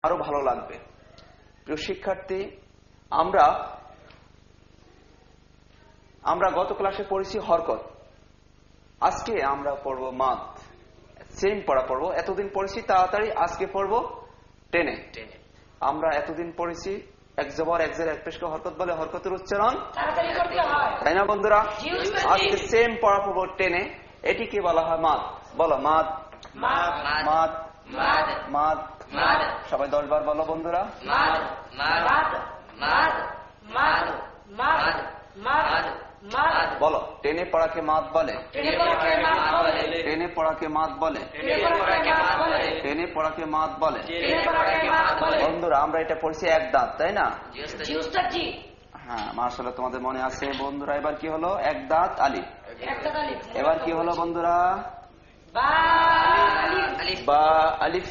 আরো ভালো লাগবে। প্রিয় শিক্ষার্থী, আমরা গত ক্লাসে পড়েছি হরকত, আজকে আমরা পড়ব মাদ। সেম পড়া পড়বো, এতদিন পড়েছি তাড়াতাড়ি, আজকে পড়ব টেনে। আমরা এতদিন পড়েছি এক জবর এক জের এক পেশকে হরকত বলে, হরকতের উচ্চারণ তাই না বন্ধুরা? আজকে সেম পড়া পড়বো টেনে। এটিকে বলা হয় মাদ। বলো মাদ, মাদ, মাদ। সবাই 10 বার বলো বন্ধুরা। বলো টেনে পড়াকে মাদ বলে, টেনে পড়াকে মাদ বলে, টেনে পড়াকে মাদ বলে। বন্ধুরা আমরা এটা পড়ছি এক দাঁত, তাই না? হ্যাঁ, মাশাআল্লাহ, তোমাদের মনে আছে বন্ধুরা। এবার কি হলো? এক দাঁত আলিফ। এবার কি হলো বন্ধুরা? বা আলিফ,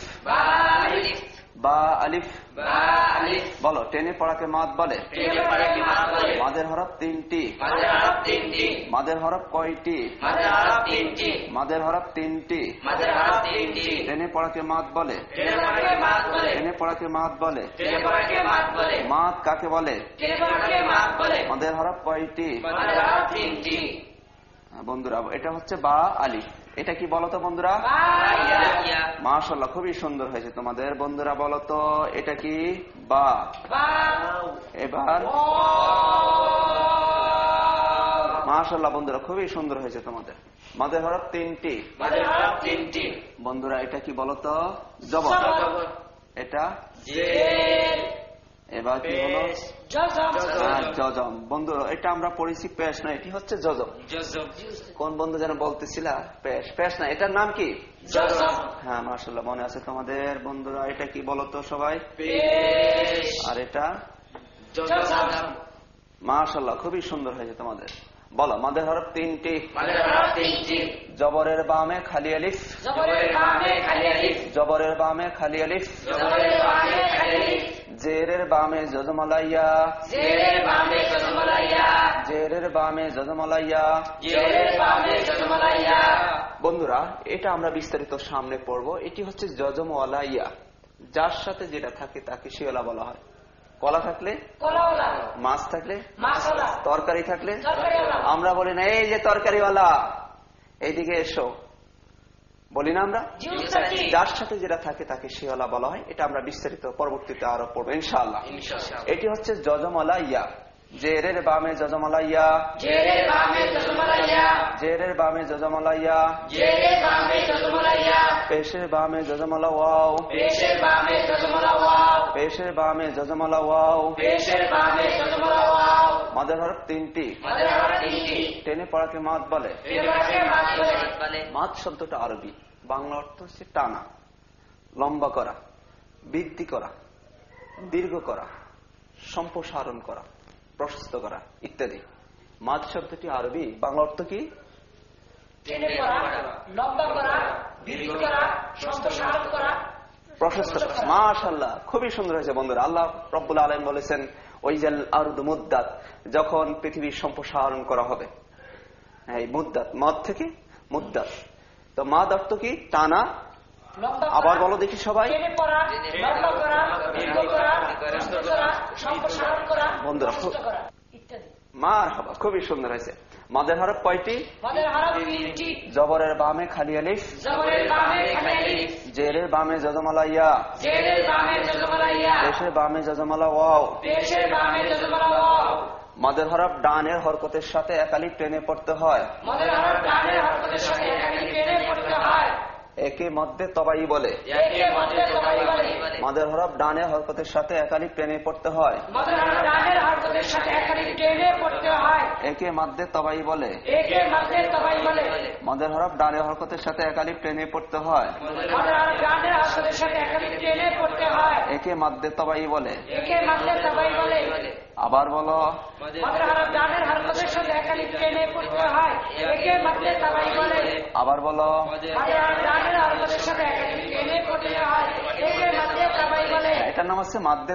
বা আলিফ। বলো টেনে পড়াকে মাদ বলে। মাদের হরফ 3টি। মাদের হরফ কয়টি? মাদের হরফ 3টি। টেনে পড়াকে মাদ বলে, টেনে পড়াকে মাদ বলে। মাদ কাকে বলে? মাদের হরফ কয়টি? বন্ধুরা এটা হচ্ছে বা আলিফ। এটা কি বলতো বন্ধুরা? মাশাআল্লাহ, খুবই সুন্দর হয়েছে তোমাদের। বন্ধুরা বলো তো এটা কি? বা। এবার মাশাআল্লাহ বন্ধুরা, খুবই সুন্দর হয়েছে তোমাদের। মাদের হরফ 3টি। বন্ধুরা এটা কি বলতো? জবর। এটা এবার কি হলো? জজম। বন্ধুরা এটা আমরা পড়েছি পেশ না, এটি হচ্ছে জজম। কোন বন্ধু যেন বলতেছিলা পেশ? পেশ না, এটার নাম কি? হ্যাঁ মাশাআল্লাহ, মনে আছে তোমাদের। বন্ধুরা এটা কি বলতো সবাই? আর এটা মাশাআল্লাহ, খুবই সুন্দর হয়েছে তোমাদের। বলো মাদের হরফ 3টি। জবরের বামে খালি আলিফ, জবরের বামে খালি আলিফ। জেরের বামে জজমালাইয়া, জেরের বামে জজমালাইয়া। বন্ধুরা এটা আমরা বিস্তারিত সামনে পড়বো। এটি হচ্ছে জজমওয়ালা ইয়া, যার সাথে যেটা থাকে তাকে শিওলা বলা হয়। কলা থাকলে মাছ থাকলে, তরকারি থাকলে আমরা বলি না এই যে তরকারিওয়ালা এইদিকে এসো, বলি না আমরা? যার সাথে যেটা থাকে তাকে শিওলা বলা হয়। এটা আমরা বিস্তারিত পরবর্তীতে আরো পড়বো ইনশাআল্লাহ। এটি হচ্ছে জজমালা ইয়া। জেরের বামে জজমালা ইয়া, জেরের বামে জজমালা ইয়া। পেশের বামে জজমালা ওয়াও, পেশের বামে জজমালা ওয়াও। মাদের হরফ 3টি। টেনে পড়াকে মাদ বলে। মাদ শব্দটা আরবি, বাংলা অর্থ হচ্ছে টানা, লম্বা করা, বৃদ্ধি করা, দীর্ঘ করা, সম্প্রসারণ করা, প্রশস্ত করা ইত্যাদি। মাদ শব্দটি আরবি, বাংলা অর্থ কি? প্রশস্ত করা। মাশাআল্লাহ, খুবই সুন্দর হয়েছে বন্ধুরা। আল্লাহ রব্বুল আলামিন বলেছেন ওয়াইজাল আরদু মুদ্দাত, যখন পৃথিবীর সম্প্রসারণ করা হবে। এই মুদ্দাত, মাদ থেকে মুদ্দাত। তো মাদ অর্থ কি? টানা। আবার বলো দেখি সবাই বন্ধুরা। মারহাবা, খুবই সুন্দর হয়েছে। মাদের হরফ কয়টি? জবরের বামে খালি আলিফ, জেরের বামে জজমালা ইয়া, পেশের বামে জজমালা ওয়াও। মাদের হরফ ডানের হরকতের সাথে এক আলিফ টেনে পড়তে হয়। একে মধ্যে তবাই বলে। মাদের হরফ ডানে হরকতের সাথে এক আলিফ টেনে পড়তে হয়। একে মধ্যে তবাই বলে। মাদের হরফ ডানে হরকতের সাথে এক আলিফ টেনে পড়তে হয়। একে মধ্যে তবাই বলে। আবার বলো। আবার বলো। এটার নাম হচ্ছে মাদ্দে